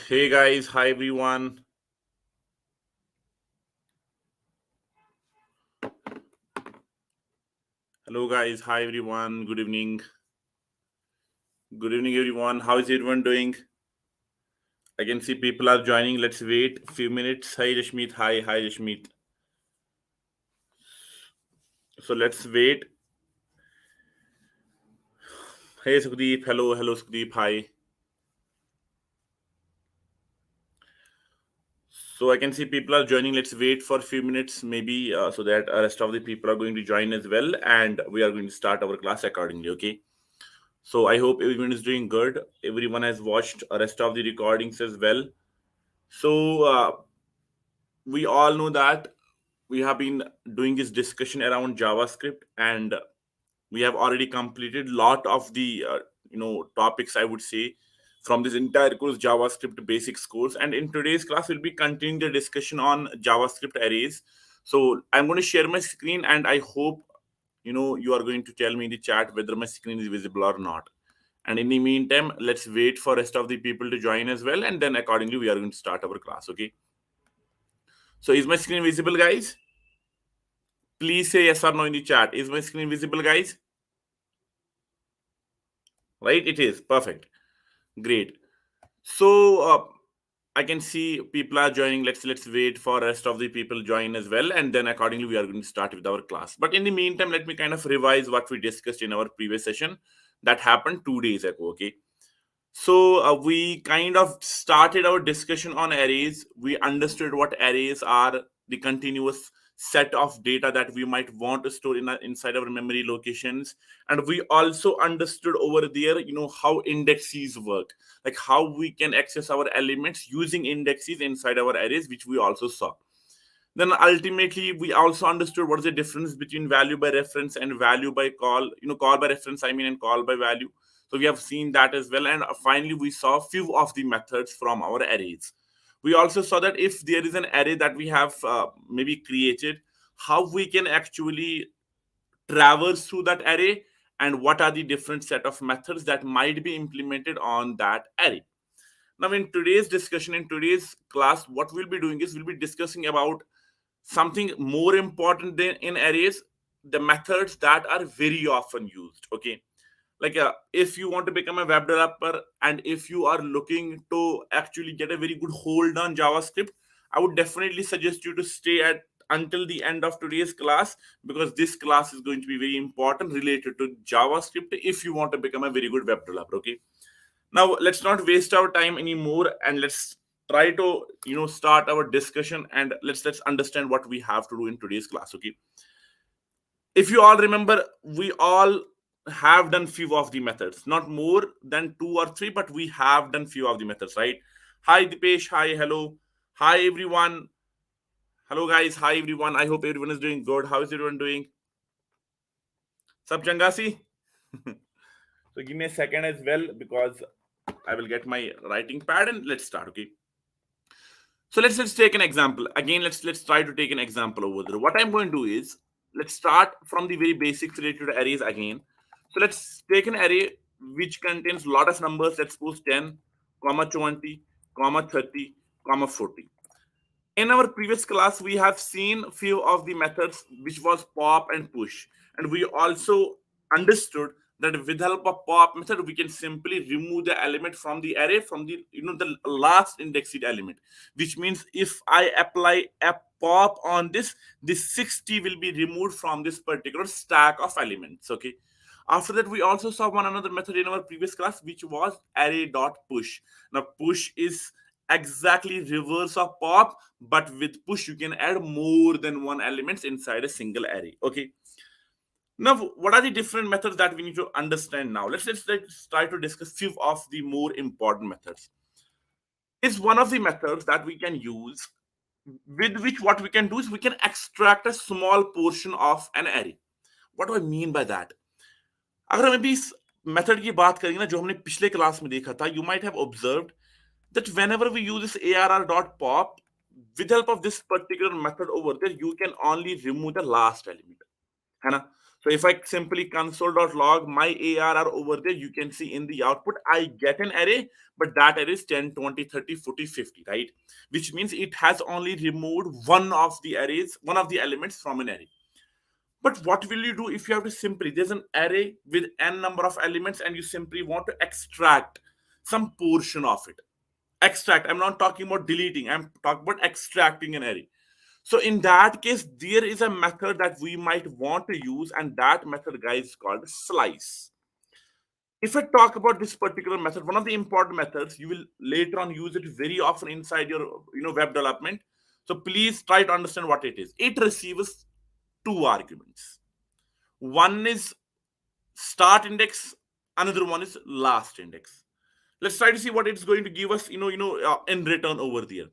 Hey guys, hi everyone. Hello guys, hi everyone. Good evening. Good evening everyone. How is everyone doing? I can see people are joining. Let's wait a few minutes. Hi Rashmeet. Hi Rashmeet. So let's wait. Hey Sukhdeep. Hello Sukhdeep. Hi. So I can see people are joining. Let's wait for a few minutes, maybe, so that the rest of the people are going to join as well, and we are going to start our class accordingly. Okay. So I hope everyone is doing good. Everyone has watched the rest of the recordings as well. So we all know that we have been doing this discussion around javascript, and we have already completed lot of the topics, I would say, from this entire course, javascript basics course. And in today's class we'll be continuing the discussion on javascript arrays. So I'm going to share my screen, and I hope you are going to tell me in the chat whether my screen is visible or not. And in the meantime, let's wait for rest of the people to join as well, and then accordingly we are going to start our class. Okay. So is my screen visible, guys? Please say yes or no in the chat. Is my screen visible, guys? Right? It is. Perfect. Great. So I can see people are joining. Let's wait for rest of the people join as well, and then accordingly we are going to start with our class. But in the meantime, let me kind of revise what we discussed in our previous session that happened 2 days ago. Okay. So we kind of started our discussion on arrays. We understood what arrays are, the continuous set of data that we might want to store inside our memory locations. And we also understood over there, how indexes work, like how we can access our elements using indexes inside our arrays, which we also saw. Then ultimately we also understood what is the difference between value by reference and value by call, call by reference, I mean, and call by value. So we have seen that as well. And finally we saw few of the methods from our arrays. We also saw that if there is an array that we have maybe created, how we can actually traverse through that array, and what are the different set of methods that might be implemented on that array. Now in today's discussion, in today's class, what we'll be doing is we'll be discussing about something more important than in arrays, the methods that are very often used. Okay. Like if you want to become a web developer, and if you are looking to actually get a very good hold on javascript, I would definitely suggest you to stay at until the end of today's class, because this class is going to be very important related to javascript if you want to become a very good web developer. Okay. Now let's not waste our time anymore, and let's try to start our discussion, and let's understand what we have to do in today's class. Okay. If you all remember, we all have done few of the methods, not more than two or three, but we have done few of the methods, right? Hi Dipesh. Hi. Hello. Hi everyone. Hello guys. Hi everyone. I hope everyone is doing good. How is everyone doing? Sab changasi? So give me a second as well, because I will get my writing pad and let's start. Okay. So let's take an example again. Let's try to take an example over there. What I'm going to do is, let's start from the very basics related to arrays again. So let's take an array which contains a lot of numbers. Let's suppose 10, comma 20, comma 30, comma 40. In our previous class we have seen few of the methods, which was pop and push, and we also understood that with the help of pop method we can simply remove the element from the array, from the the last indexed element, which means if I apply a pop on this 60 will be removed from this particular stack of elements. Okay. After that we also saw one another method in our previous class, which was array dot push. Now push is exactly reverse of pop, but with push you can add more than one elements inside a single array. Okay. Now what are the different methods that we need to understand now? Let's try to discuss few of the more important methods. Is one of the methods that we can use, with which what we can do is we can extract a small portion of an array. What do I mean by that? अगर हम अभी इस method की बात करेंगे ना, जो हमने पिछले क्लास में देखा था, you might have observed that whenever we use this arr.pop, with help of this particular method over there, you can only remove the last element, है ना? So if I simply console.log my ARR over there, you can see in the output, I get an array, but that array is 10, 20, 30, 40, 50, right? Which means it has only removed one of the arrays, one of the elements from an array. But what will you do if you have to simply, there's an array with n number of elements and you simply want to extract some portion of it. Extract, I'm not talking about deleting, I'm talking about extracting an array. So in that case, there is a method that we might want to use, and that method, guys, is called slice. If I talk about this particular method, one of the important methods, you will later on use it very often inside your web development. So please try to understand what it is. It receives two arguments. One is start index, another one is last index. Let's try to see what it's going to give us, in return over there.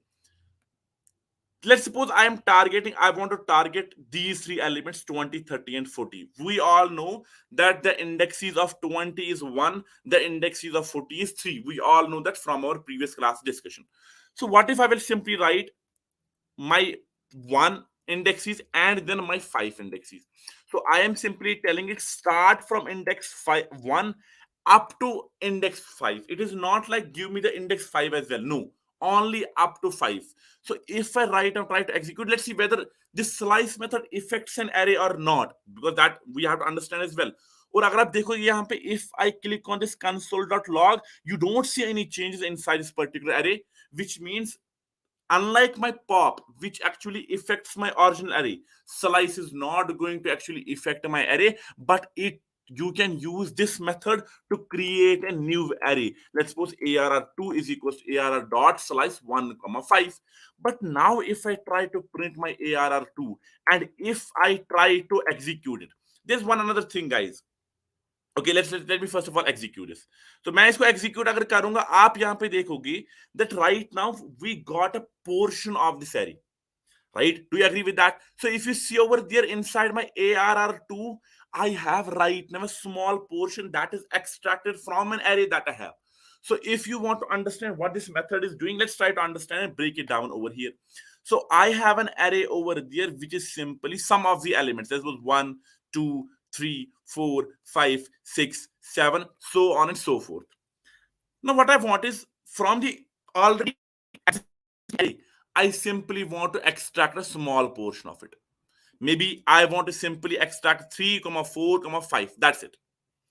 Let's suppose I want to target these three elements, 20, 30, and 40. We all know that the indices of 20 is 1, the indices of 40 is 3. We all know that from our previous class discussion. So what if I will simply write my 1 indexes and then my 5 indexes? So I am simply telling it start from index 1 up to index 5. It is not like give me the index 5 as well. No, only up to 5. So if I write and try to execute, let's see whether this slice method affects an array or not, because that we have to understand as well. और अगर आप देखो यहाँ पे if I click on this console.log, you don't see any changes inside this particular array, which means unlike my pop, which actually affects my original array, slice is not going to actually affect my array, but it you can use this method to create a new array. Let's suppose arr2 is equals to arr dot slice 1 comma 5. But now if I try to print my arr2 and if I try to execute it, there's one another thing, guys. Okay let me first of all execute this. तो मैं इसको execute अगर करूंगा, आप यहां पे देखोगे that right now we got a portion of this array, right? Do you agree with that? So if you see over there inside my ARR2, I have right now a small portion that is extracted from an array that I have. So if you want to understand what this method is doing, let's try to understand and break it down over here. So I have an array over there which is simply sum of the elements. This was 1, 2, 3, 4, 5, 6, 7, so on and so forth. Now what I want is from the already I simply want to extract a small portion of it. Maybe I want to simply extract 3, 4, 5. That's it.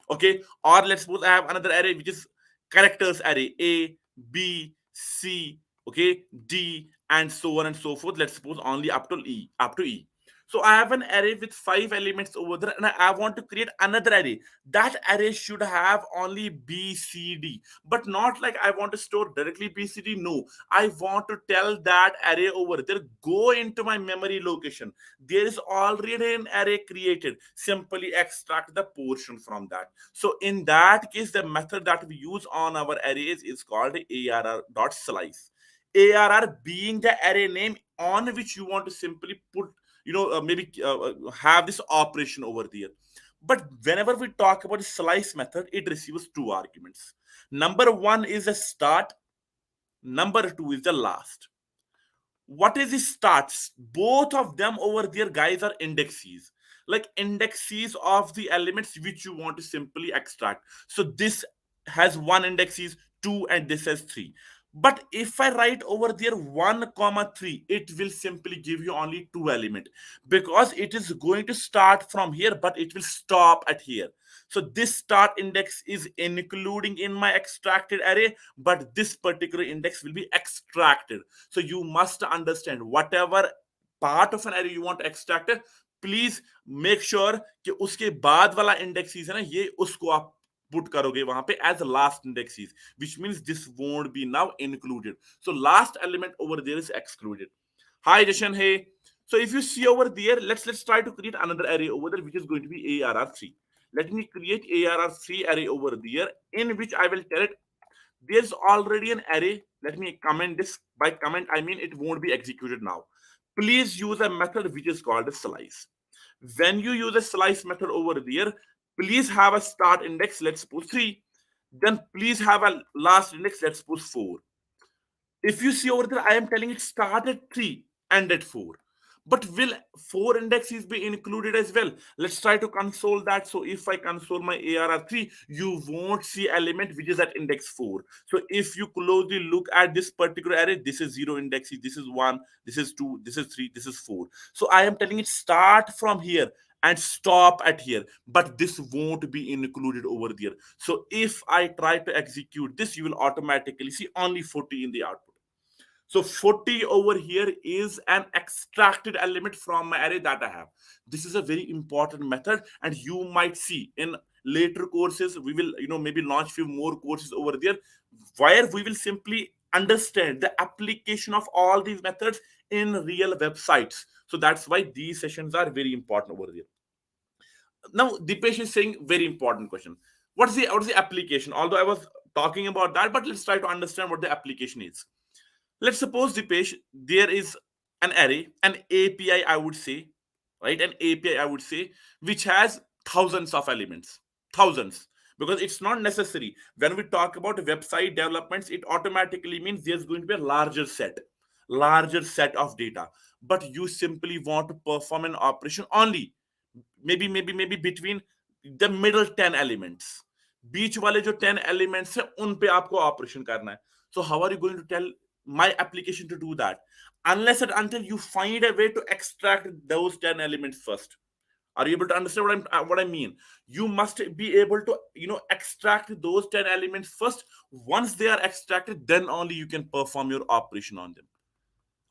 Okay. Or let's suppose I have another array which is characters array A, B, C, okay, D, and so on and so forth. Let's suppose only up to E, up to E. So I have an array with 5 elements over there, and I want to create another array. That array should have only B, C, D, but not like I want to store directly B, C, D. No, I want to tell that array over there, go into my memory location. There is already an array created. Simply extract the portion from that. So in that case, the method that we use on our arrays is called arr.slice. ARR being the array name on which you want to simply put, maybe have this operation over there. But whenever we talk about the slice method, it receives two arguments. Number one is a start, number two is the last. What is the starts? Both of them over there, guys, are indexes, like indexes of the elements which you want to simply extract. So this has one indexes, two, and this has three. But if I write over there 1 comma 3, it will simply give you only two element, because it is going to start from here but it will stop at here. So this start index is including in my extracted array, but this particular index will be extracted. So you must understand whatever part of an array you want to extract, please make sure कि उसके बाद वाला indexes है ना, ये उसको आप put करोगे वहां पे as last indexes, which means this won't be now included. So last element over there is excluded. Hi Jashan, hey. So if you see over there, let's try to create another array over there which is going to be ARR3. Let me create ARR3 array over there, in which I will tell it there's already an array. Let me comment this. By comment I mean it won't be executed now. Please use a method which is called a slice. When you use a slice method over there, please have a start index, let's suppose 3. Then please have a last index, let's suppose 4. If you see over there, I am telling it start at 3, end at 4. But will four indexes be included as well? Let's try to console that. So if I console my ARR3, you won't see element which is at index 4. So if you closely look at this particular array, this is 0 indexes, this is 1, this is 2, this is 3, this is 4. So I am telling it start from here and stop at here, but this won't be included over there. So if I try to execute this, you will automatically see only 40 in the output. So 40 over here is an extracted element from my array that I have. This is a very important method, and you might see in later courses we will, maybe launch few more courses over there where we will simply understand the application of all these methods in real websites. So that's why these sessions are very important over there. Now Dipesh is saying very important question. What's the application? Although I was talking about that, but let's try to understand what the application is. Let's suppose, Dipesh, there is an array, an API, I would say, right? An API, I would say, which has thousands of elements, thousands, because it's not necessary. When we talk about website developments, it automatically means there's going to be a larger set of data. But you simply want to perform an operation only, maybe between the middle 10 elements. बीच वाले जो 10 elements है उन पे आपको operation करना है. So how are you going to tell my application to do that? Unless and until you find a way to extract those 10 elements first. Are you able to understand what I mean? You must be able to extract those 10 elements first. Once they are extracted, then only you can perform your operation on them.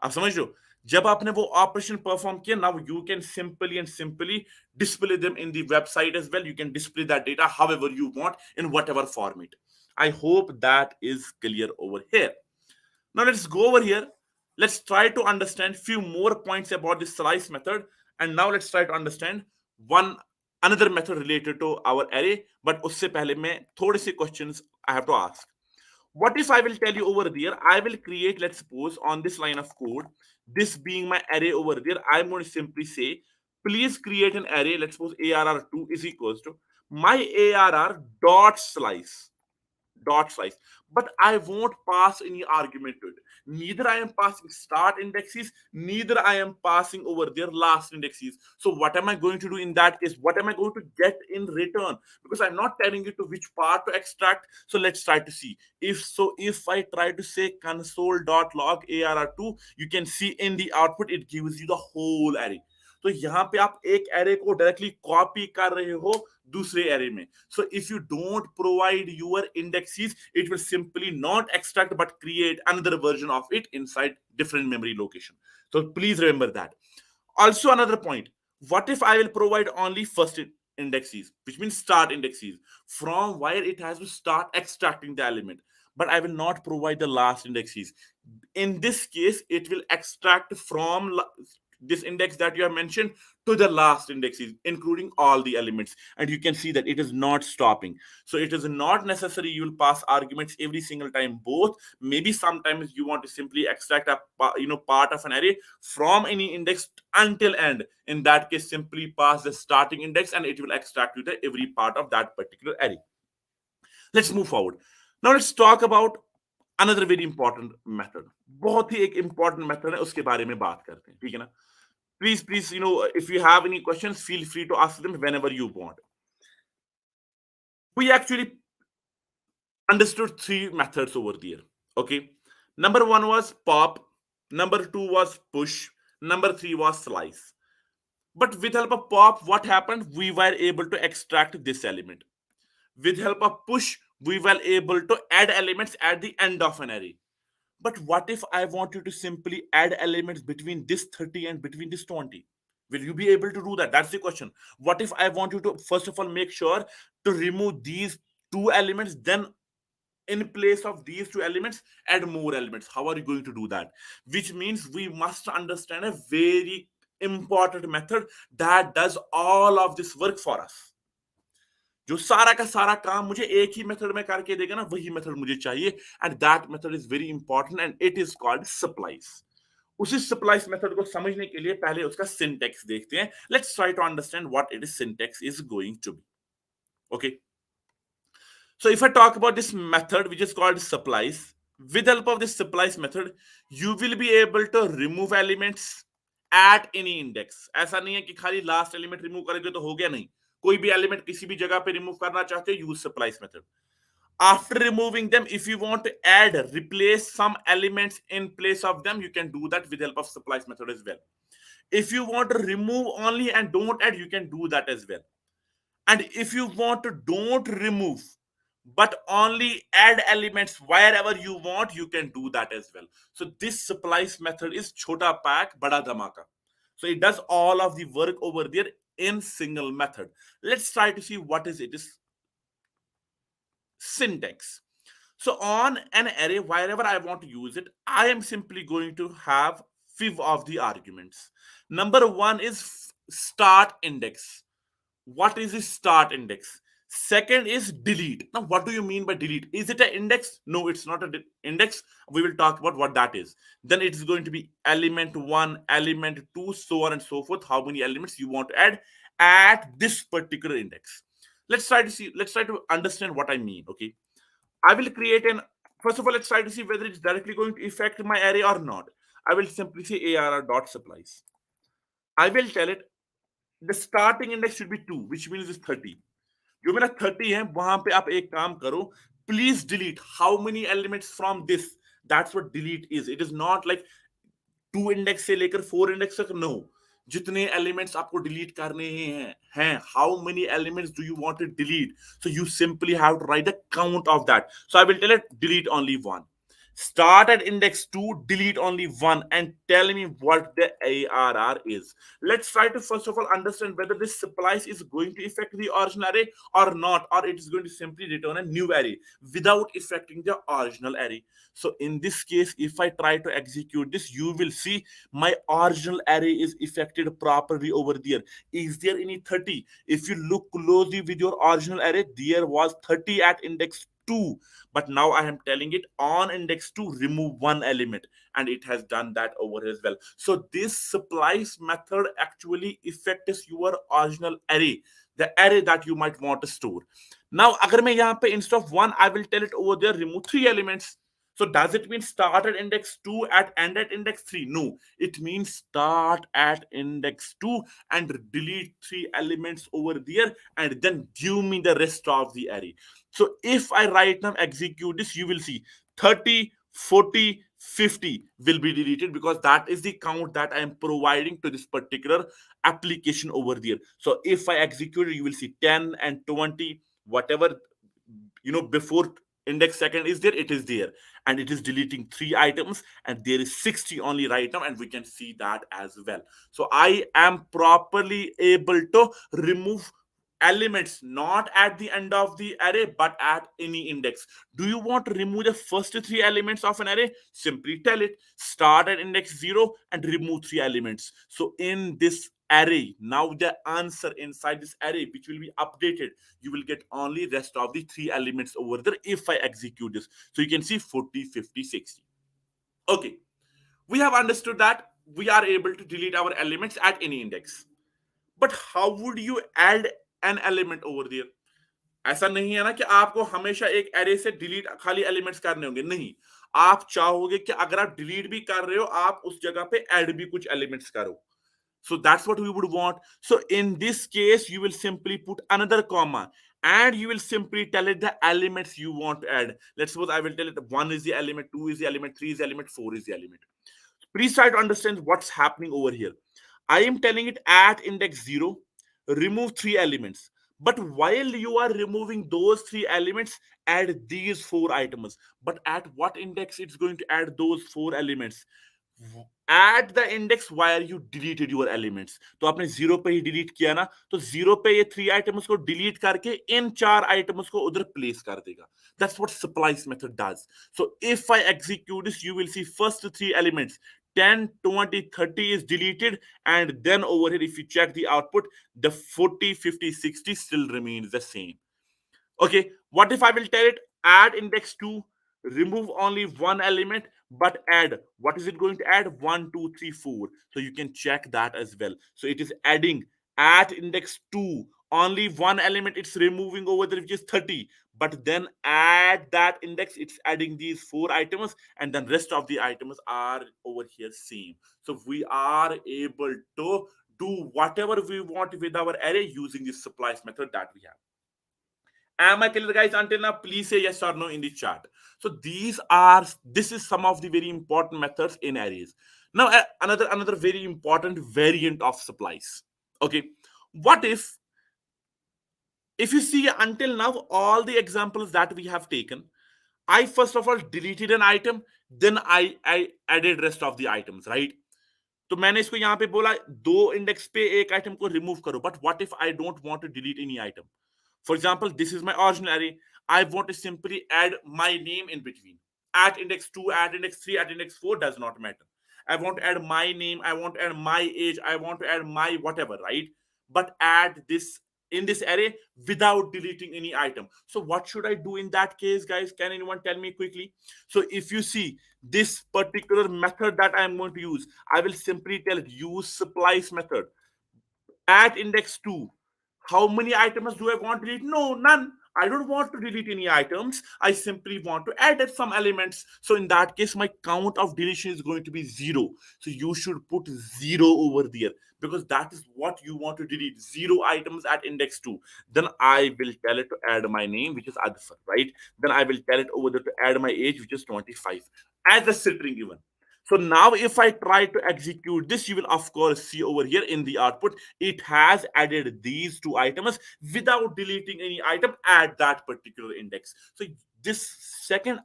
आप समझ रहे हो? जब आपने वो operation perform किया, now you can simply display them in the website as well. You can display that data however you want in whatever format. I hope that is clear over here. Now let's go over here. Let's try to understand few more points about this slice method. And now let's try to understand one another method related to our array. But उससे पहले मैं थोड़े से questions I have to ask. What if I will tell you over there, I will create, let's suppose, on this line of code, this being my array over there, I'm going to simply say, please create an array. Let's suppose ARR2 is equals to my ARR dot slice, but I won't pass any argument to it. Neither I am passing start indexes, neither I am passing over their last indexes. So what am I going to do in that case? What am I going to get in return? Because I'm not telling you to which part to extract. So let's try to see. If I try to say console.log ARR2, you can see in the output it gives you the whole array. तो यहाँ पे आप एक array को directly copy कर रहे हो दूसरे एरे में. So if you don't provide your indexes, it will simply not extract but create another version of it inside different memory location. So please remember that. Also another point, what if I will provide only first indexes, which means start indexes, from where it has to start extracting the element, but I will not provide the last indexes. In this case, it will extract from this index that you have mentioned to the last indexes, including all the elements. And you can see that it is not stopping. So it is not necessary you will pass arguments every single time. Both, maybe sometimes you want to simply extract a part of an array from any index until end. In that case, simply pass the starting index and it will extract you the every part of that particular array. Let's move forward. Now let's talk about another very important method. बहुत ही एक important method है, उसके बारे में बात करते हैं, ठीक है ना? Please, if you have any questions, feel free to ask them whenever you want. We actually understood three methods over there. Okay. Number one was pop. Number two was push. Number three was slice. But with help of pop, what happened? We were able to extract this element. With help of push, we were able to add elements at the end of an array. But what if I want you to simply add elements between this 30 and between this 20? Will you be able to do that? That's the question. What if I want you to, first of all, make sure to remove these two elements, then in place of these two elements, add more elements? How are you going to do that? Which means we must understand a very important method that does all of this work for us. जो सारा का सारा काम मुझे एक ही method में करके देगा ना, वही मेथड मुझे चाहिए. And that method is very important and it is called splice. उसी सप्लाइज मेथड को समझने के लिए पहले उसका सिंटैक्स देखते हैं. Let's try to understand what it is syntax is going to be. Okay, so if I talk about this method which is called supplies, with help of this supplies method you will be able to remove elements, at any index. ऐसा नहीं है कि खाली last element remove करेंगे तो हो गया, नहीं. कोई भी एलिमेंट किसी भी जगह पे रिमूव करना चाहते हो, use supplies method. After removing them, if you want to add, replace some elements in place of them, you can do that with the help of splice method as well. If you want to remove only and don't add, you can do that as well. And if you want to don't remove but only add elements wherever you want, you can do that as well. So this splice method is chota pack bada dhamaka. So it does all of the work over there in single method. Let's try to see what is it is syntax. So on an array, wherever I want to use it, I am simply going to have few of the arguments. Number one is start index. What is the start index? Second is delete. Now, what do you mean by delete? Is it an index? No, it's not an index. We will talk about what that is. Then it's going to be element one, element two, so on and so forth. How many elements you want to add at this particular index? Let's try to see. Let's try to understand what I mean. Okay, I will create an. First of all, let's try to see whether it's directly going to affect my array or not. I will simply say arr dot supplies. I will tell it the starting index should be 2, which means it's 30. जो मेरा 30 है वहां पे आप एक काम करो, please delete how many elements from this. That's what delete is. It is not like 2 index से लेकर 4 इंडेक्स तक. नो, जितने एलिमेंट्स आपको डिलीट करने हैं how many elements do you want to delete. So you simply have to write the count of that. So I will tell it delete only 1. Start at index 2, delete only 1, and tell me what the ARR is. Let's try to first of all understand whether this splice is going to affect the original array or not, or it is going to simply return a new array without affecting the original array. So in this case, if I try to execute this, you will see my original array is affected properly over there. Is there any 30? If you look closely with your original array, there was 30 at index 2, but now I am telling it on index to remove one element, and it has done that over as well. So this splice method actually affects your original array, the array that you might want to store. Now agar main yahan pe instead of 1, I will tell it over there remove 3 elements. So does it mean start at index 2 at end at index 3? No, it means start at index 2 and delete 3 elements over there, and then give me the rest of the array. So if I right now execute this, you will see 30, 40, 50 will be deleted, because that is the count that I am providing to this particular application over there. So if I execute it, you will see 10 and 20, whatever before index second is there, it is there, and it is deleting 3 items, and there is 60 only right now, and we can see that as well. So I am properly able to remove elements not at the end of the array but at any index. Do you want to remove the first 3 elements of an array? Simply tell it start at index 0 and remove 3 elements. So in this array, now the answer inside this array which will be updated, you will get only rest of the 3 elements over there if I execute this. So you can see 40, 50, 60. Okay, we have understood that we are able to delete our elements at any index. But how would you add an element over there? ऐसा नहीं है ना कि आपको हमेशा एक array से delete खाली एलिमेंट्स करने होंगे. नहीं, आप चाहोगे कि अगर आप डिलीट भी कर रहे हो, आप उस जगह पे ऐड भी कुछ एलिमेंट्स करो. So that's what we would want. So in this case, you will simply put another comma, and you will simply tell it the elements you want to add. Let's suppose I will tell it 1 is the element, 2 is the element, 3 is the element, 4 is the element. Please try to understand what's happening over here. I am telling it at index 0, remove 3 elements. But while you are removing those 3 elements, add these 4 items. But at what index it's going to add those 4 elements? At the index where you deleted your elements. तो आपने 0 पे ही delete किया ना, तो 0 पे ये 3 items को delete करके इन 4 आइटम्स को उधर प्लेस कर देगा. That's what splice method does. So if I execute this, you will see first 3 elements 10, 20, 30 is deleted, and then over here if you check the output, the 40, 50, 60 still remains the same. Okay, what if I will tell it add index 2, remove only one element, but add, what is it going to add? 1, 2, 3, 4. So you can check that as well. So it is adding at index 2 only one element it's removing over there, which is 30, but then at that index it's adding these four items, and then rest of the items are over here same. So we are able to do whatever we want with our array using this splice method that we have. Am I clear, guys? Until now, please say yes or no in the chat. So this is some of the very important methods in arrays. Now, another very important variant of supplies. Okay, what if you see until now all the examples that we have taken, I first of all deleted an item, then I added rest of the items, right? तो मैंने इसको यहाँ पे बोला दो index पे एक item को रिमूव करो, but what if I don't want to delete any item? For example, this is my original array. I want to simply add my name in between. At index 2, at index 3, at index 4 does not matter. I want to add my name, I want to add my age, I want to add my whatever, right? But add this in this array without deleting any item. So what should I do in that case, guys? Can anyone tell me quickly? So if you see this particular method that I am going to use, I will simply tell it use splice method at index 2. How many items do I want to delete? No, none. I don't want to delete any items. I simply want to add some elements. So in that case, my count of deletion is going to be 0. So you should put 0 over there because that is what you want to delete. 0 items at index 2. Then I will tell it to add my name, which is Adfar, right? Then I will tell it over there to add my age, which is 25, as a string even. So now if I try to execute this, you will of course see over here in the output, it has added these two items without deleting any item at that particular index. So this second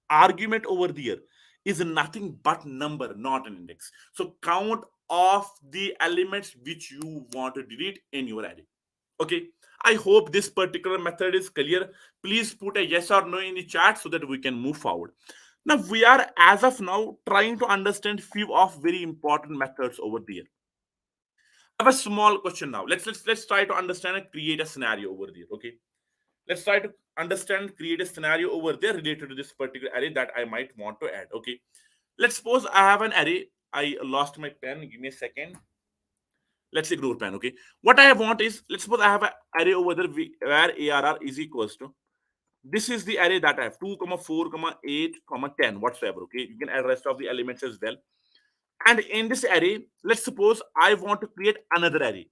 argument over there is nothing but number, not an index. So count of the elements which you want to delete in your array. Okay, I hope this particular method is clear. Please put a yes or no in the chat so that we can move forward. Now we are as of now trying to understand few of very important methods over there. I have a small question now. Let's try to understand and create a scenario over there. Okay, let's try to understand, create a scenario over there related to this particular array that I might want to add. Okay, let's suppose I have an array. I lost my pen. Give me a second. Let's ignore pen. Okay, what I want is, let's suppose I have an array over there where ARR is equals to, this is the array that I have 2, 4, 8, 10 whatsoever. Okay, you can add rest of the elements as well. And in this array, let's suppose I want to create another array.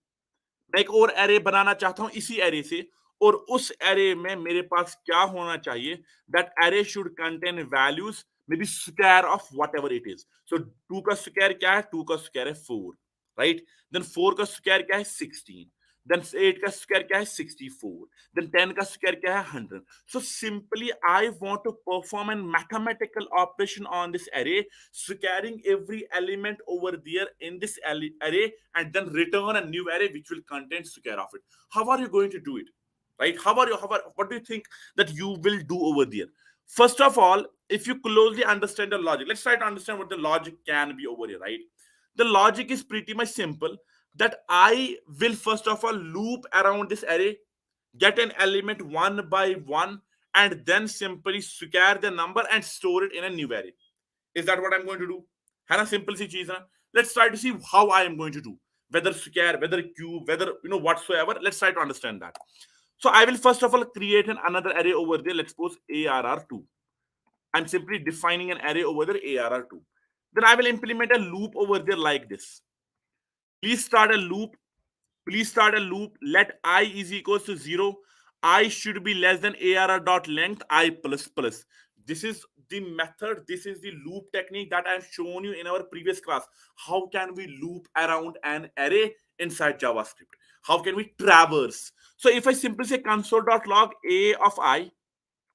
मैं एक और array बनाना चाहता हूं इसी array से, और उस array में मेरे पास क्या होना चाहिए? That array should contain values maybe square of whatever it is. So 2 का स्क्वायर क्या है? 2 का स्क्वायर है 4, राइट? देन 4 का स्क्वायर क्या है? 16. देन 8 का स्क्वायर क्या है? 64. देन 10 का स्क्वायर क्या है? 100. So simply I want to perform a mathematical operation on this array, squaring every element over there in this array, and then return a new array which will contain square of it. How are you going to do it? Right? What do you think that you will do over there? First of all, if you closely understand the logic, let's try to understand what the logic can be over here, right? The logic is pretty much simple, that I will first of all loop around this array, get an element one by one, and then simply square the number and store it in a new array. Is that what I'm going to do? है ना, simple सी चीज है. Let's try to see how I am going to do, whether square, whether cube, whether whatsoever. Let's try to understand that. So I will first of all create another array over there. Let's suppose ARR2. I'm simply defining an array over there, ARR2. Then I will implement a loop over there like this. Please start a loop. Please start a loop. Let I is equals to 0. I should be less than ARR dot length I plus plus. This is the method. This is the loop technique that I've shown you in our previous class. How can we loop around an array inside JavaScript? How can we traverse? So if I simply say console.log a of I,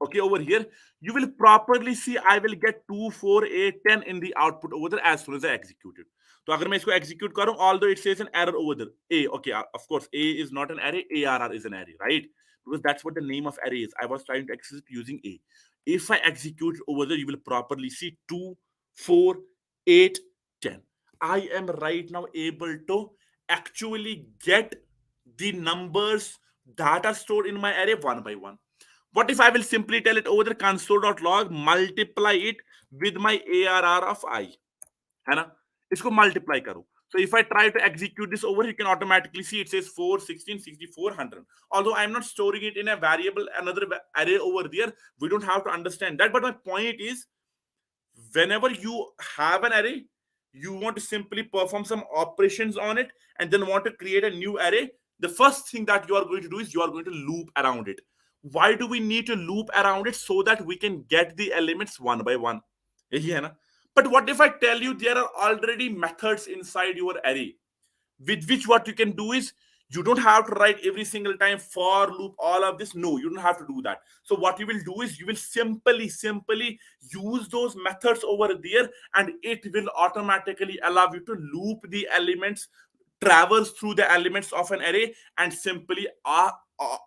okay, over here, you will properly see I will get 2, 4, 8, 10 in the output over there as soon as I execute it. So अगर मैं इसको execute करूं, although it says an error over there, A, okay, of course, A is not an array, ARR is an array, right? Because that's what the name of array is. I was trying to access it using A. If I execute over there, you will properly see 2, 4, 8, 10. I am right now able to actually get the numbers that are stored in my array one by one. What if I will simply tell it over the console.log, multiply it with my ARR of I? है ना, इसको multiply करो. So if I try to execute this over, you can automatically see it says 4, 16, 64, 100. Although I'm not storing it in a variable, another array over there, we don't have to understand that. But my point is, whenever you have an array, you want to simply perform some operations on it and then want to create a new array, the first thing that you are going to do is you are going to loop around it. Why do we need to loop around it? So that we can get the elements one by one. यही है ना? But what if I tell you there are already methods inside your array, with which what you can do is you don't have to write every single time for loop all of this. No, you don't have to do that. So what you will do is you will simply use those methods over there, and it will automatically allow you to loop the elements, traverse through the elements of an array, and simply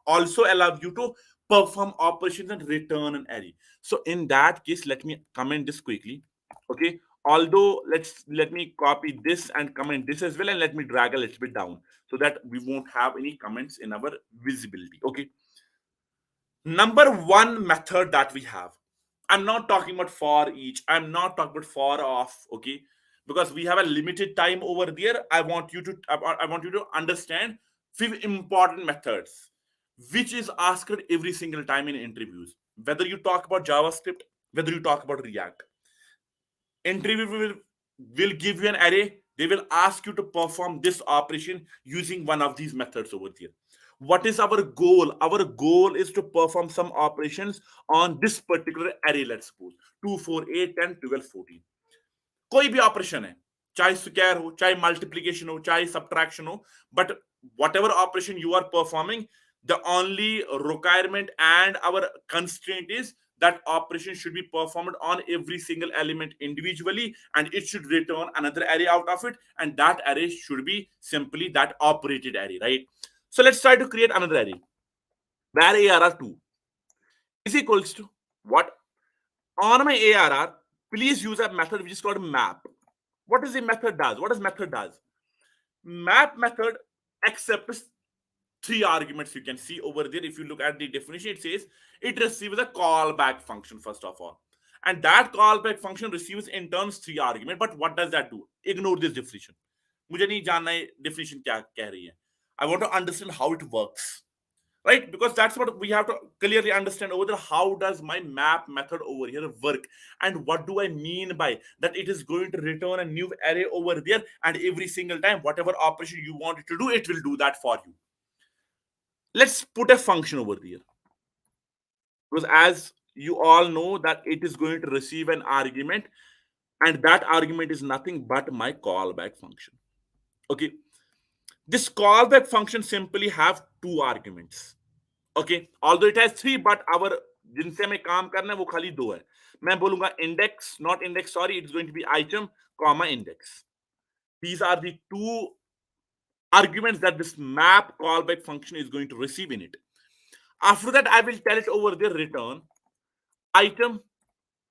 also allow you to perform operations and return an array. So in that case, let me comment this quickly. Okay, although let me copy this and comment this as well, and let me drag a little bit down so that we won't have any comments in our visibility. Okay, number one method that we have, I'm not talking about for each, I'm not talking about for off. Okay, because we have a limited time over there. I want you to understand few important methods which is asked every single time in interviews, whether you talk about JavaScript, whether you talk about React. Interview will give you an array. They will ask you to perform this operation using one of these methods over here. What is our goal? Our goal is to perform some operations on this particular array. Let's suppose 2, 4, 8, 10, 12, 14. कोई भी operation है, चाहे square हो, चाहे multiplication हो, चाहे subtraction हो, but whatever operation you are performing, the only requirement and our constraint is that operation should be performed on every single element individually, and it should return another array out of it, and that array should be simply that operated array, right? So let's try to create another array where ARR2 is equals to what? On my ARR, please use a method which is called map. What is the method does? What does method does? Map method accepts three arguments. You can see over there, if you look at the definition, it says it receives a callback function first of all, and that callback function receives in turns three arguments. But what does that do? Ignore this definition. मुझे नहीं जानना है definition क्या कह रही है. I want to understand how it works, right? Because that's what we have to clearly understand over there. How does my map method over here work, and what do I mean by that? It is going to return a new array over there, and every single time whatever operation you want it to do, it will do that for you. Let's put a function over there, because as you all know that it is going to receive an argument, and that argument is nothing but my callback function. Okay, this callback function simply have two arguments. Okay, although it has three, but our जिनसे हमें काम करना है वो खाली दो है. मैं बोलूंगा index, not index, sorry, it's going to be item comma index. These are the two arguments that this map callback function is going to receive in it. After that, I will tell it over there return item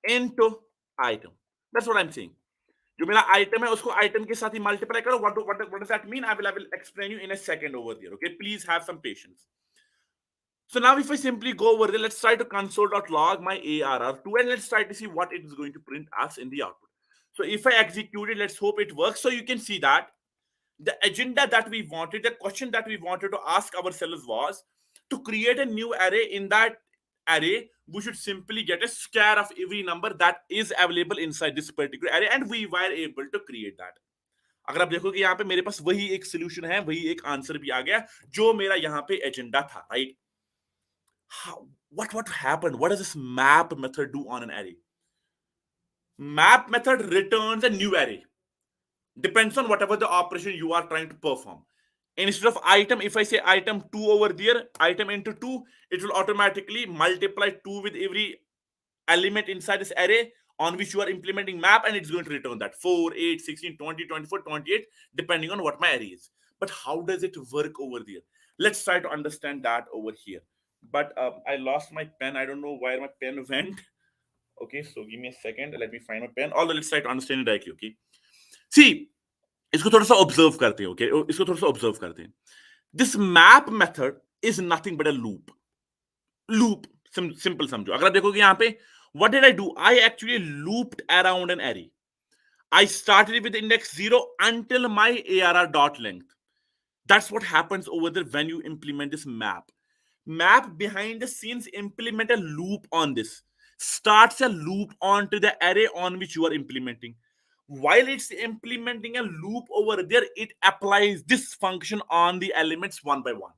into item. That's what I'm saying. जो मेरा item है उसको item के साथ ही multiply करो. What does that mean? I will explain you in a second over there. Okay, please have some patience. So now if I simply go over there, let's try to console.log my ARR2, and let's try to see what it is going to print us in the output. So if I execute it, let's hope it works. So you can see that the agenda that we wanted, the question that we wanted to ask ourselves was to create a new array. In that array, we should simply get a square of every number that is available inside this particular array, and we were able to create that. अगर आप देखोगे यहाँ पे मेरे पास वही एक solution है, वही एक आंसर भी आ गया जो मेरा यहाँ पे एजेंडा था, right? What happened? What does this map method do on an array? Map method returns a new array. Depends on whatever the operation you are trying to perform. Instead of item, if I say item 2 over there, item into 2, it will automatically multiply 2 with every element inside this array on which you are implementing map, and it's going to return that 4, 8, 16, 20, 24, 28, depending on what my array is. But how does it work over there? Let's try to understand that over here. But I lost my pen. I don't know where my pen went. Okay, so give me a second. Let me find my pen. Although let's try to understand it directly. Okay, see, इसको थोड़ा सा observe करते हैं. Okay, इसको थोड़ा सा observe करते हैं. This map method is nothing but a loop. Simple समझो. अगर आप देखोगे यहाँ पे, what did I do? I actually looped around an array. I started with index 0 until my ARR dot length. That's what happens over there when you implement this map. Map behind the scenes implement a loop on this. Starts a loop onto the array on which you are implementing. While it's implementing a loop over there, it applies this function on the elements one by one.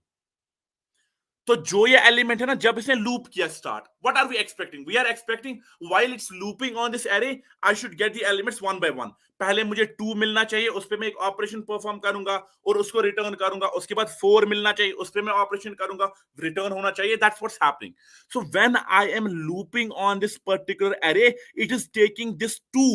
तो जो ये element है ना, जब इसने loop किया start, what are we expecting? We are expecting while it's looping on this array, I should get the elements one by one. पहले मुझे 2 मिलना चाहिए, उस पे मैं एक ऑपरेशन परफॉर्म करूंगा और उसको रिटर्न करूंगा. उसके बाद 4 मिलना चाहिए, उस पे मैं ऑपरेशन करूंगा, रिटर्न होना चाहिए. That's what's happening. So when I am looping on this particular array, it is taking this 2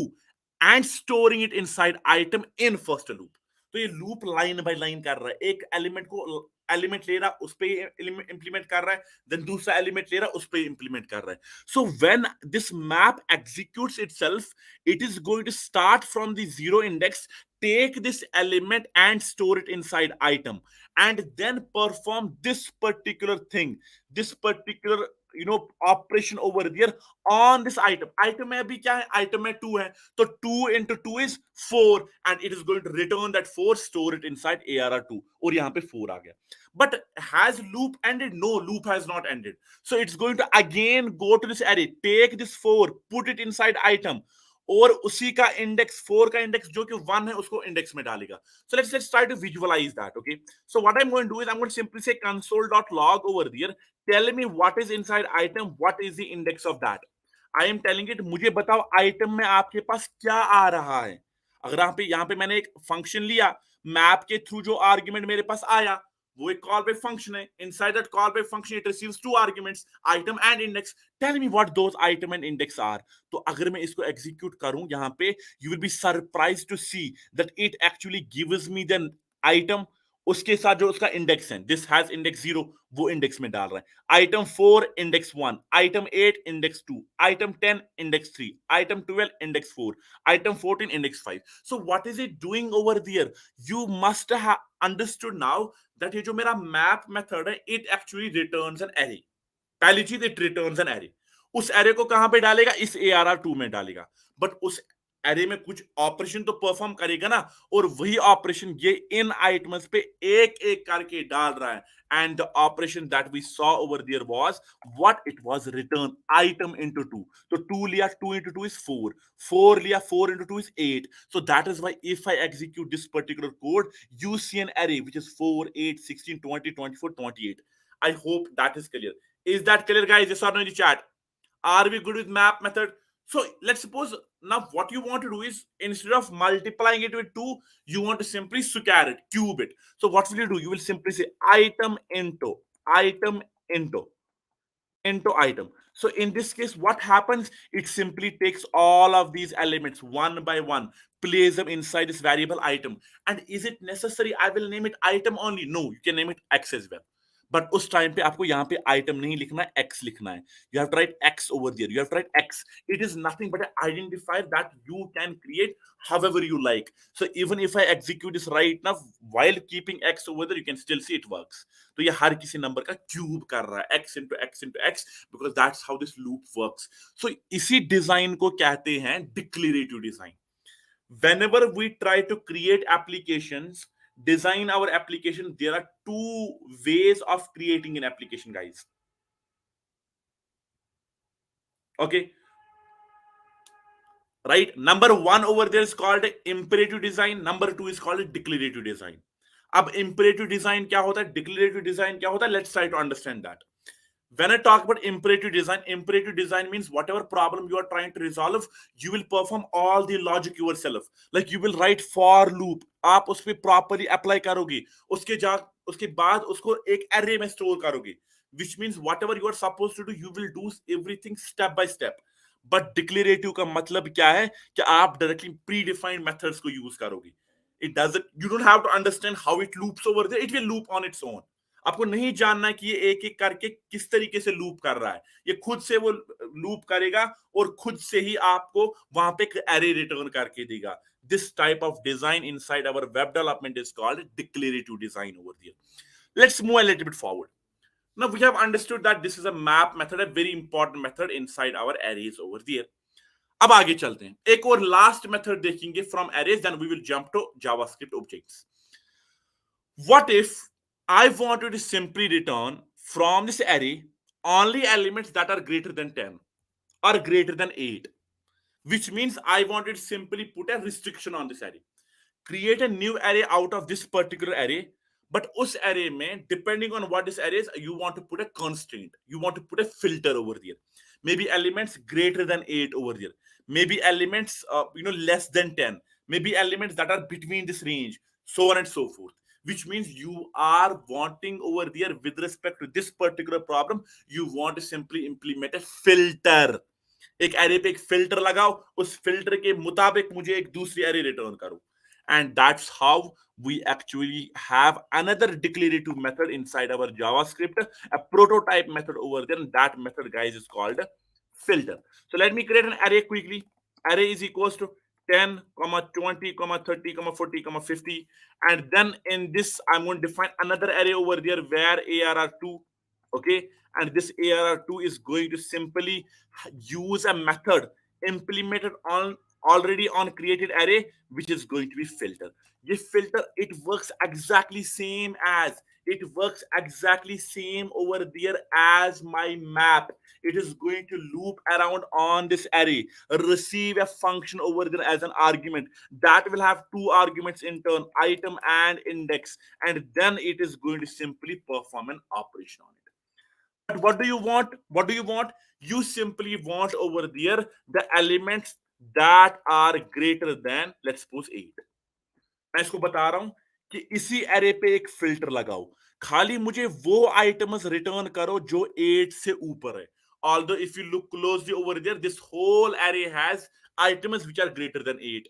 and storing it inside item in first loop. तो ये लूप लाइन बाय लाइन कर रहा है. एक एलिमेंट को एलिमेंट ले रहा, उस पे इंप्लीमेंट कर रहा है, देन दूसरा एलिमेंट ले रहा, उस पे इंप्लीमेंट कर रहा है. So when this map executes itself, it is going to start from the zero index, take this element and store it inside item, and then perform this particular thing, this particular operation over there on this item. Item में अभी क्या है? Item में 2 है, तो 2 into 2 is 4, and it is going to return that 4, store it inside ARR2, और यहाँ पे 4 आ गया. But has loop ended? No, loop has not ended. So it's going to again go to this array, take this 4, put it inside item, और उसी का index 4 का index जो कि 1 है उसको इंडेक्स में डालेगा. So let's try to visualize that. Okay, so what I'm going to do is I'm going to simply say console.log over there, tell me what is inside item, what is the index of that. I am telling it, मुझे बताओ item में आपके पास क्या आ रहा है. अगर यहाँ पे मैंने एक फंक्शन लिया, मैप के थ्रू जो आर्ग्यूमेंट मेरे पास आया वो एक कॉल बैक फंक्शन है. Inside that callback function it receives 2 arguments, item and index. Tell me what those item and index are. तो अगर मैं इसको एग्जीक्यूट करूं यहाँ पे, you will be surprise to see that it actually gives me the item, उसके साथ जो उसका इंडेक्स है, दिस हैज इंडेक्स 0, वो इंडेक्स में डाल रहा है. Item 4 index 1, item 8 index 2, item 10 index 3, item 12 index 4, item 14 index 5. So what is it doing over there? You must have understood now that ये जो मेरा मैप मेथड है, it actually returns an array. पहली चीज, इट रिटर्न्स एन एरे. उस array को कहां पे डालेगा? इस ARR2 में डालेगा. बट उस एरे में कुछ ऑपरेशन तो परफॉर्म करेगा ना, और वही ऑपरेशन ये इन आइटम्स पे एक एक करके डाल रहा है. And the operation that we saw over there was what? It was return item into 2. So 2 liya, 2 into 2 is 4, 4 liya, 4 into 2 is 8. So that is why if I execute this particular code, you see an array which is 4, 8, 16, 20, 24, 28. I hope that is clear. Is that clear, guys? Yes or no in the chat? Are we good with map method? So let's suppose now what you want to do is, instead of multiplying it with 2, you want to simply square it, cube it. So what will you do? You will simply say item into item. So in this case, what happens? It simply takes all of these elements one by one, places them inside this variable item. And is it necessary I will name it item only? No, you can name it X as well. But उस time पे आपको यहाँ पे item नहीं लिखना है, x लिखना है. You have to write x over there, you have to write x. It is nothing but identifier that you can create however you like. So even if I execute this right now while keeping x over there, you can still see it works. तो ये हर किसी number का cube कर रहा है, x into x into x, because that's how this loop works. So इसी design को कहते हैं declarative design. Whenever we try to create applications, design our application, there are 2 ways of creating an application, guys. Okay, right? Number 1 over there is called imperative design, number 2 is called declarative design. अब imperative design क्या होता है, declarative design क्या होता है? Let's try to understand that. When I talk about imperative design means whatever problem you are trying to resolve, you will perform all the logic yourself. Like you will write for loop, आप उस पे properly apply करोगे, उसके बाद उसको एक array में store करोगे, which means whatever you are supposed to do, you will do everything step by step. But declarative का मतलब क्या है कि आप directly predefined methods को use करोगे. It doesn't, you don't have to understand how it loops over there, it will loop on its own. आपको नहीं जानना है कि ये एक एक करके किस तरीके से लूप कर रहा है, ये खुद से वो लूप करेगा और खुद से ही आपको वहां पे एरे रिटर्न करके देगा. This type of design inside our web development is called declarative design over there. Let's move a little bit forward. Now we have understood that this is a map method, a very important method inside our arrays over there. अब आगे चलते हैं, एक और last method देखेंगे from arrays, then we will jump to JavaScript objects. What if I wanted to simply return from this array only elements that are greater than 10 or greater than 8, which means I wanted to simply put a restriction on this array. Create a new array out of this particular array, but us array mein, depending on what this array is, you want to put a constraint, you want to put a filter over there. Maybe elements greater than 8 over there, maybe elements less than 10, maybe elements that are between this range, so on and so forth. Which means you are wanting over there, with respect to this particular problem, you want to simply implement a filter. एक array पे एक filter लगाओ, उस filter के मुताबिक मुझे एक दूसरी एरे रिटर्न करो. And that's how we actually have another declarative method inside our JavaScript, a prototype method over there. And that method, guys, is called filter. So let me create an array quickly. Array is equals to 10, 20, 30, 40, 50. And then in this, I'm going to define another array over there where ARR2, okay? And this ARR2 is going to simply use a method implemented on already on created array, which is going to be filter. This filter, it works exactly same over there as my map. It is going to loop around on this array, receive a function over there as an argument that will have two arguments in turn, item and index, and then it is going to simply perform an operation on it. But what do you want? What do you want? You simply want over there the elements that are greater than, let's suppose, 8. मैं इसको बता रहा हूं कि इसी array पे एक filter लगाओ, खाली मुझे वो आइटम्स रिटर्न करो जो 8 से ऊपर है. Although if you look closely over there, this whole array has items which are greater than 8.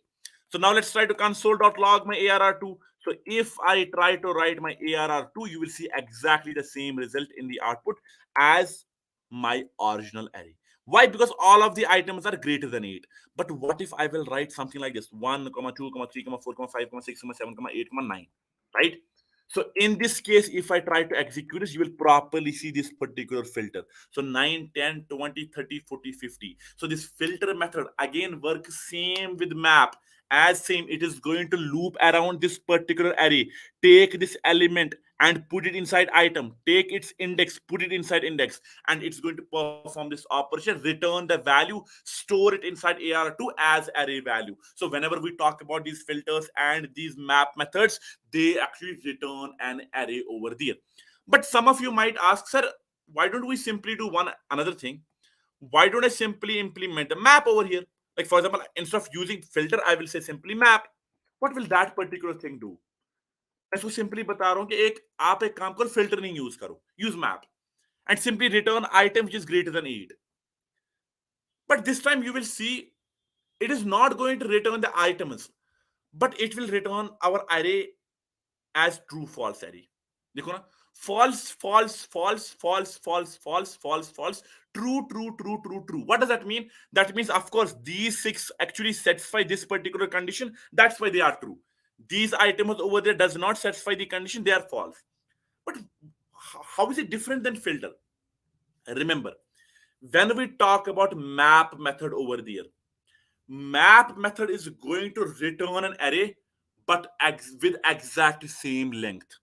So now let's try to console.log my ARR2. So if I try to write my ARR2, you will see exactly the same result in the output as my original array. Why? Because all of the items are greater than 8. But what if I will write something like this: 1, 2, 3, 4, 5, 6, 7, 8, 9, right? So in this case, if I try to execute this, you will properly see this particular filter. So 9, 10, 20, 30, 40, 50. So this filter method again works same with map. As same, it is going to loop around this particular array, take this element and put it inside item, take its index, put it inside index, and it's going to perform this operation, return the value, store it inside AR2 as array value. So whenever we talk about these filters and these map methods, they actually return an array over there. But some of you might ask, sir, why don't we simply do one another thing? Why don't I simply implement the map over here? Like, for example, instead of using filter, I will say simply map. What will that particular thing do? मैं इसको simply बता रहा हूं कि आप एक काम करो, फिल्टर नहीं यूज करो, use map and simply return item which is greater than 8. But this time you will see it is not going to return the items, but it will return our array as true false array. देखो ना, false false false false false false false false, true true true true true. What does that mean? That means, of course, these 6 actually satisfy this particular condition, that's why they are true. These items over there does not satisfy the condition, they are false. But how is it different than filter? Remember, when we talk about map method over there, map method is going to return an array but with exact same length.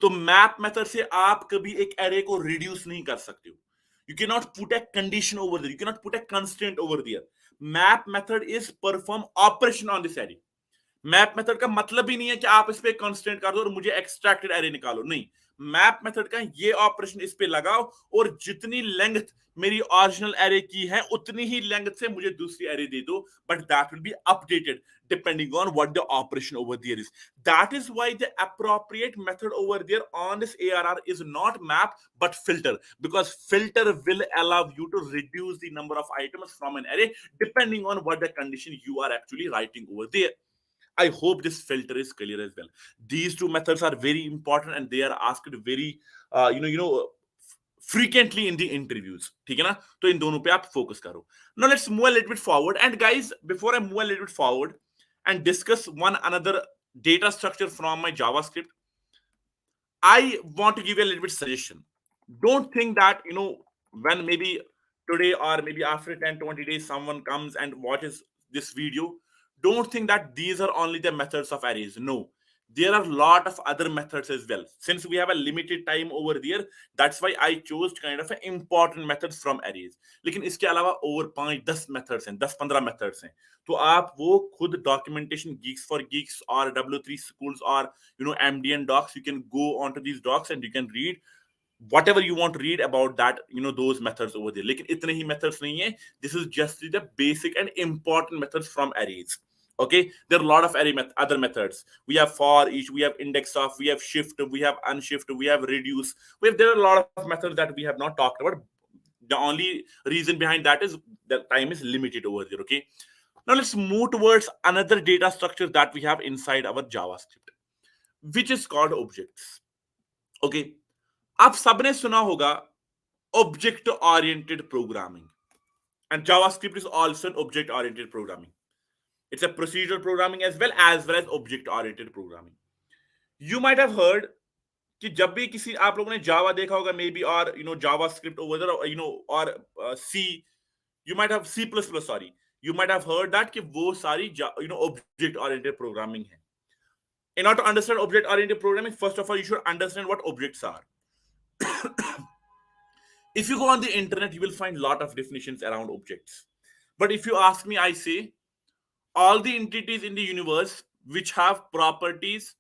तो map method से आप कभी एक array को reduce नहीं कर सकते हो. You can not put a condition over there, you can not put a constraint over there. Map method is perform operation on this array. Map method का मतलब ही नहीं है कि आप इस पे कंस्ट्रेंट कर दो और मुझे एक्सट्रैक्टेड एरे निकालो, नहीं. मैप मेथड का ये ऑपरेशन इस पे लगाओ और जितनी लेंथ मेरी ओरिजिनल एरे की है उतनी ही लेंथ से मुझे दूसरी एरे दे दो, but that will be updated depending on what the operation over there is. That is why the appropriate method over there on this ARR is not map but filter, because filter will allow you to reduce the number of items from an array depending on what the condition you are actually writing over there. I hope this filter is clear as well. These two methods are very important and they are asked very frequently in the interviews. ठीक है ना? तो इन दोनों पे आप focus करो. Now let's move a little bit forward. And guys, before I move a little bit forward and discuss one another data structure from my JavaScript, I want to give you a little bit suggestion. Don't think that when maybe today or maybe after 10, 20 days someone comes and watches this video, don't think that these are only the methods of arrays. No, there are a lot of other methods as well. Since we have a limited time over there, that's why I chose kind of important methods from arrays. लेकिन इसके अलावा और 5-10 methods हैं, 10-15 methods हैं, तो आप वो खुद documentation geeks for geeks or W3 schools or MDN docs, you can go onto these docs and you can read whatever you want to read about that, those methods over there. लेकिन इतने ही methods नहीं है. This is just the basic and important methods from arrays. Okay, there are a lot of other methods. We have for each, we have index of, we have shift, we have unshift, we have reduce. There are a lot of methods that we have not talked about. The only reason behind that is the time is limited over there. Okay, now let's move towards another data structure that we have inside our JavaScript, which is called objects. Okay, आप सबने सुना होगा object oriented programming, and JavaScript is also an object oriented programming. It's a procedural programming as well as object oriented programming. You might have heard कि जब भी किसी आप लोगों ने जावा देखा होगा मे बी और JavaScript over there or C, you might have C++, sorry, you might have heard that कि वो सारी object oriented programming है. In order to understand object oriented programming, first of all you should understand what objects are. If you go on the internet, you will find a lot of definitions around objects. But if you ask me, I say all the entities in the universe which have properties,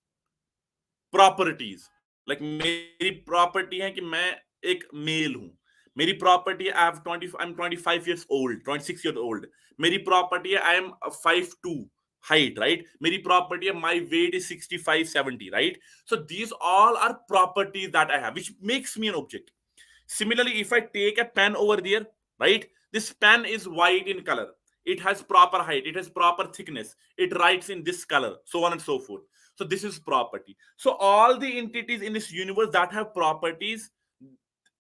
like मेरी property है कि मैं एक male हूं, मेरी property है I'm 25 years old, 26 years old, मेरी property है I am 5'2" height, right? मेरी property है my weight is 65, 70, right? So these all are properties that I have, which makes me an object. Similarly, if I take a pen over there, right? This pen is white in color. It has proper height. It has proper thickness. It writes in this color, so on and so forth. So this is property. So all the entities in this universe that have properties,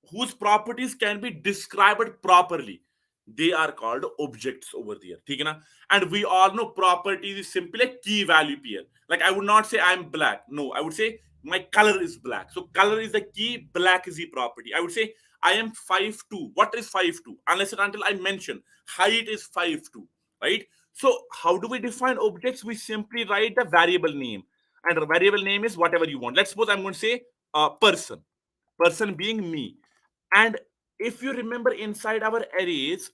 whose properties can be described properly, they are called objects over there. ठीक है ना? And we all know properties is simply a key value pair. Like I would not say I'm black. No, I would say my color is black. So color is the key, black is the property. I would say I am 5'2". What is 5'2"? Unless and until I mention height is 5'2", right? So how do we define objects? We simply write the variable name, and the variable name is whatever you want. Let's suppose I'm going to say person being me. And if you remember, inside our arrays,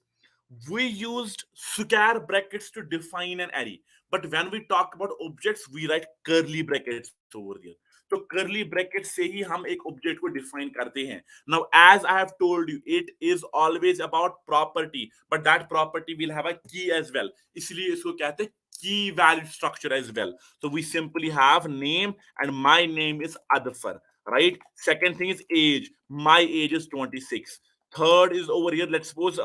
we used square brackets to define an array. But when we talk about objects, we write curly brackets over there. तो curly brackets से ही हम एक object को define करते हैं. Now, as I have told you, it is always about property, but that property will have a key as well. इसलिए इसको कहते हैं key value structure as well. So we simply have name, and my name is Adfar, right? Second thing is age. My age is 26. Third is over here. Let's suppose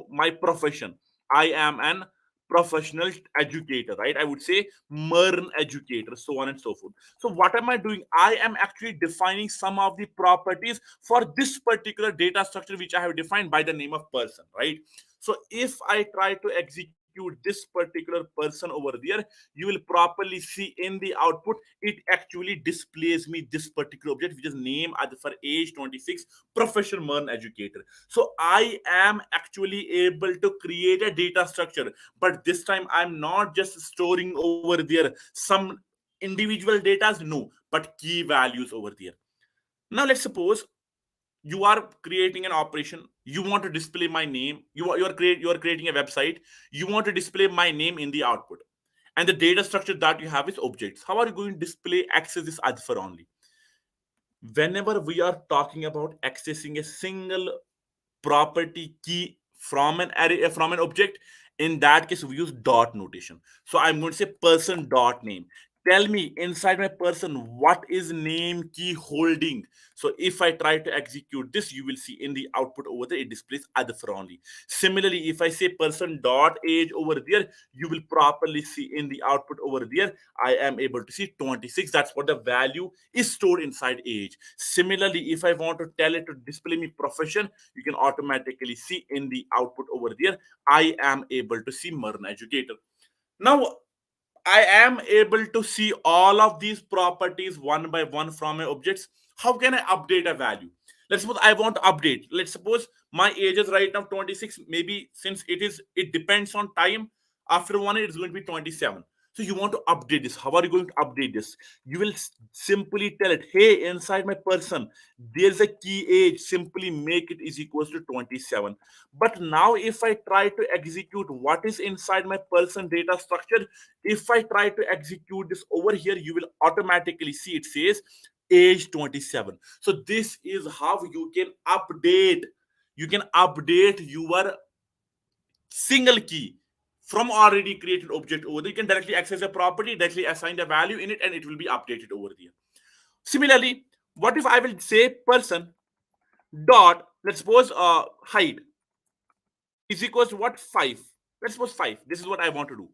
my profession. I am an professional educator, right? I would say MERN educator, so on and so forth. So what am I doing? I am actually defining some of the properties for this particular data structure which I have defined by the name of person, right? So if I try to execute this particular person over there, you will properly see in the output, it actually displays me this particular object, which is name, for age 26, professional MERN educator. So I am actually able to create a data structure, but this time I'm not just storing over there some individual data, no, but key values over there. Now let's suppose you are creating an operation, you want to display my name, you are creating a website, you want to display my name in the output, and the data structure that you have is objects. How are you going to display access this Adfar only? Whenever we are talking about accessing a single property key from an array, from an object, in that case we use dot notation. So I'm going to say person dot name. Tell me inside my person what is name key holding. So if I try to execute this, you will see in the output over there it displays Adfar only. Similarly, if I say person dot age over there, you will properly see in the output over there I am able to see 26. That's what the value is stored inside age. Similarly, if I want to tell it to display me profession, you can automatically see in the output over there I am able to see MERN educator. Now I am able to see all of these properties one by one from my objects. How can I update a value? Let's suppose I want to update. Let's suppose my age is right now 26. Maybe since it depends on time. After 1 year, it's going to be 27. So you want to update this. How are you going to update this? You will simply tell it, hey, inside my person, there's a key age. Simply make it is equals to 27. But now, if I try to execute what is inside my person data structure, if I try to execute this over here, you will automatically see it says age 27. So this is how you can update. You can update your single key from already created object over there. You can directly access a property, directly assign a value in it, and it will be updated over there. Similarly, what if I will say person dot, let's suppose height is equals to what, 5. Let's suppose 5. This is what I want to do.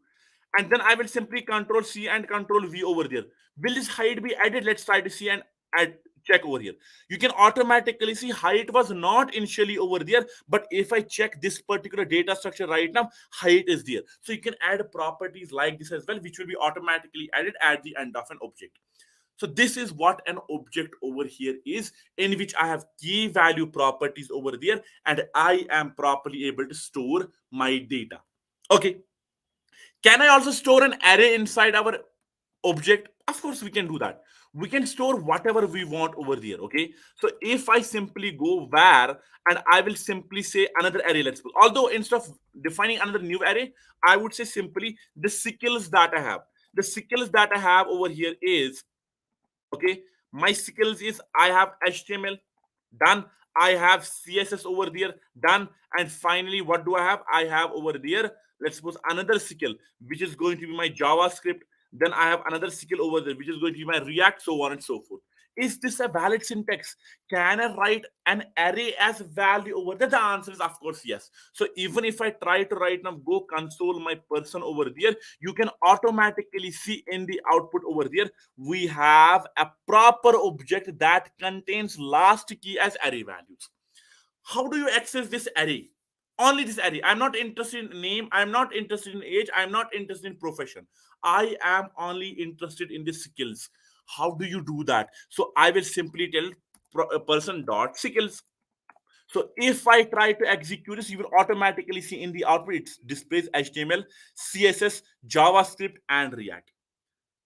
And then I will simply control C and control V over there. Will this height be added? Let's try to see and add, check over here. You can automatically see height was not initially over there, but if I check this particular data structure right now, height is there. So you can add properties like this as well, which will be automatically added at the end of an object. So this is what an object over here is, in which I have key value properties over there, and I am properly able to store my data. Okay. Can I also store an array inside our object? Of course, we can do that. We can store whatever we want over there. Okay. So if I simply go where, and I will simply say another array, let's put, although instead of defining another new array, I would say simply the skills that I have. The skills that I have over here is, okay, my skills is I have HTML, done. I have CSS over there, done. And finally, what do I have? I have over there, let's suppose another skill, which is going to be my JavaScript. Then I have another skill over there, which is going to be my React, so on and so forth. Is this a valid syntax? Can I write an array as value over there? The answer is of course yes. So even if I try to right now go console my person over there, you can automatically see in the output over there, we have a proper object that contains last key as array values. How do you access this array? Only this array. I'm not interested in name, I'm not interested in age, I'm not interested in profession. I am only interested in the skills. How do you do that? So I will simply tell person dot skills. So if I try to execute this, you will automatically see in the output it displays HTML, CSS, JavaScript, and React.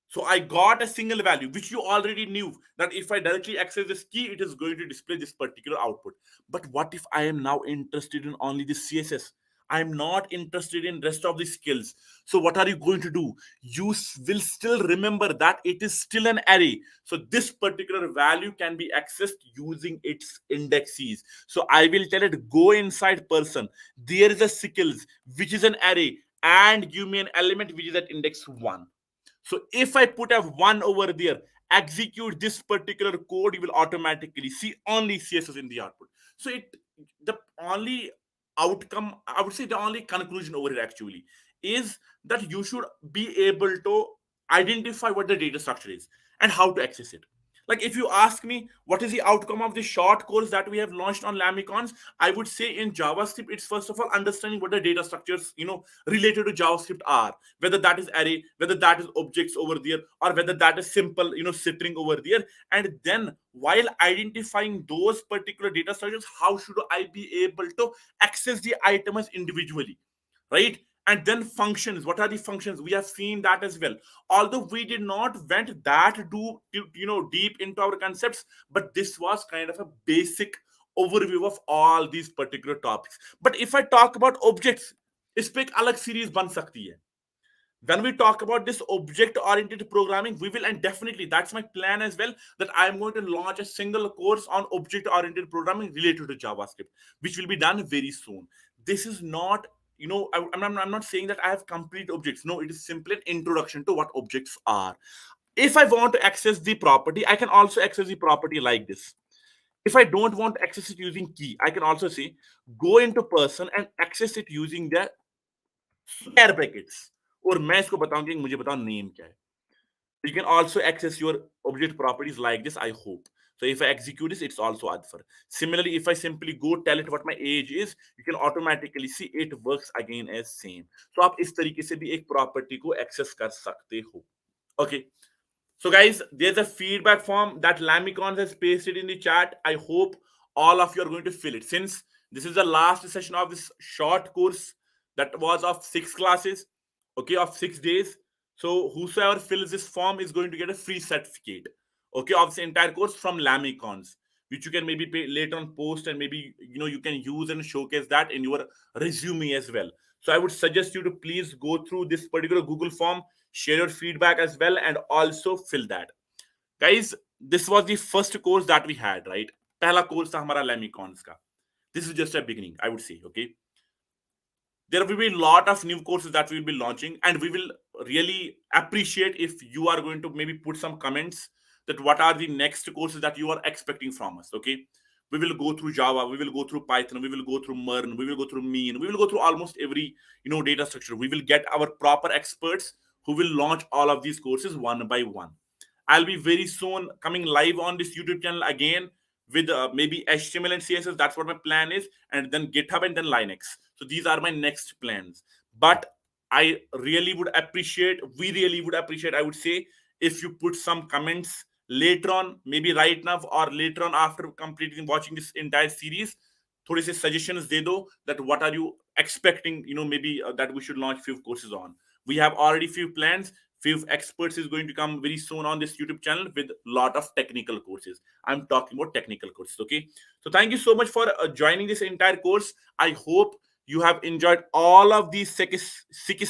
So I got a single value, which you already knew that if I directly access this key, it is going to display this particular output. But what if I am now interested in only the CSS? I'm not interested in rest of the skills. So what are you going to do? You will still remember that it is still an array. So this particular value can be accessed using its indexes. So I will tell it go inside person. There is a skills, which is an array, and give me an element which is at index 1. So if I put a 1 over there, execute this particular code, you will automatically see only CSS in the output. So the only outcome, I would say the only conclusion over here actually is that you should be able to identify what the data structure is and how to access it. Like if you ask me what is the outcome of the short course that we have launched on LaMiCons, I would say in JavaScript, it's first of all understanding what the data structures, related to JavaScript are, whether that is array, whether that is objects over there, or whether that is simple, string over there. And then while identifying those particular data structures, how should I be able to access the items individually, right? And then functions, what are the functions? We have seen that as well, although we did not went that deep into our concepts, but this was kind of a basic overview of all these particular topics. But if I talk about objects, इस पे एक अलग series बन सकती है. When we talk about this object oriented programming, we will, and definitely that's my plan as well, that I am going to launch a single course on object oriented programming related to JavaScript, which will be done very soon. This is not, I'm not saying that I have complete objects. No, it is simply an introduction to what objects are. If I want to access the property, I can also access the property like this. If I don't want to access it using key, I can also say go into person and access it using the square brackets. और मैं इसको बताऊंगी मुझे बताओ name क्या है. You can also access your object properties like this, I hope. So if I execute this, it's also Adfar. Similarly, if I simply go tell it what my age is, you can automatically see it works again as same. So आप इस तरीके से भी एक property को access कर सकते हो. Okay. So guys, there's a feedback form that LaMiCons has pasted in the chat. I hope all of you are going to fill it. Since this is the last session of this short course that was of 6 classes, okay, of 6 days. So whosoever fills this form is going to get a free certificate, okay, of this entire course from LaMiCons, which you can maybe pay later on post, and maybe you can use and showcase that in your resume as well. So I would suggest you to please go through this particular Google form, share your feedback as well, and also fill that. Guys, this was the first course that we had, right? पहला course था हमारा LaMiCons का. This is just a beginning, I would say, okay? There will be a lot of new courses that we will be launching, and we will really appreciate if you are going to maybe put some comments that what are the next courses that you are expecting from us. Okay, we will go through Java, we will go through Python, we will go through MERN, we will go through Mean, we will go through almost every data structure. We will get our proper experts who will launch all of these courses one by one. I'll be very soon coming live on this YouTube channel again with maybe HTML and CSS. That's what my plan is, and then GitHub and then Linux. So these are my next plans. But I really would appreciate, we really would appreciate, I would say, if you put some comments later on, maybe right now or later on after completing watching this entire series. थोड़े से suggestions दे दो that what are you expecting, maybe that we should launch few courses on. We have already few plans. Few experts is going to come very soon on this YouTube channel with lot of technical courses. I'm talking about technical courses. Okay, so thank you so much for joining this entire course. I hope you have enjoyed all of these six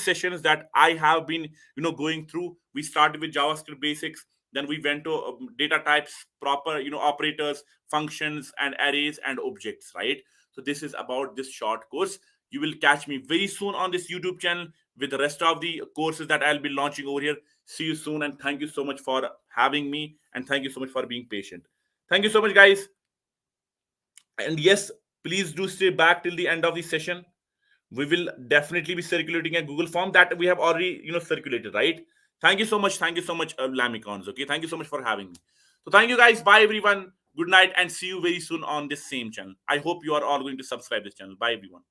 sessions that I have been going through. We started with JavaScript basics, then we went to data types, proper operators, functions, and arrays and objects, right? So this is about this short course. You will catch me very soon on this YouTube channel with the rest of the courses that I'll be launching over here. See you soon, and thank you so much for having me, and thank you so much for being patient. Thank you so much, guys. And yes, please do stay back till the end of the session. We will definitely be circulating a Google form that we have already circulated, right? Thank you so much. Thank you so much, LaMiCons. Okay, thank you so much for having me. So thank you, guys. Bye, everyone. Good night, and see you very soon on this same channel. I hope you are all going to subscribe this channel. Bye, everyone.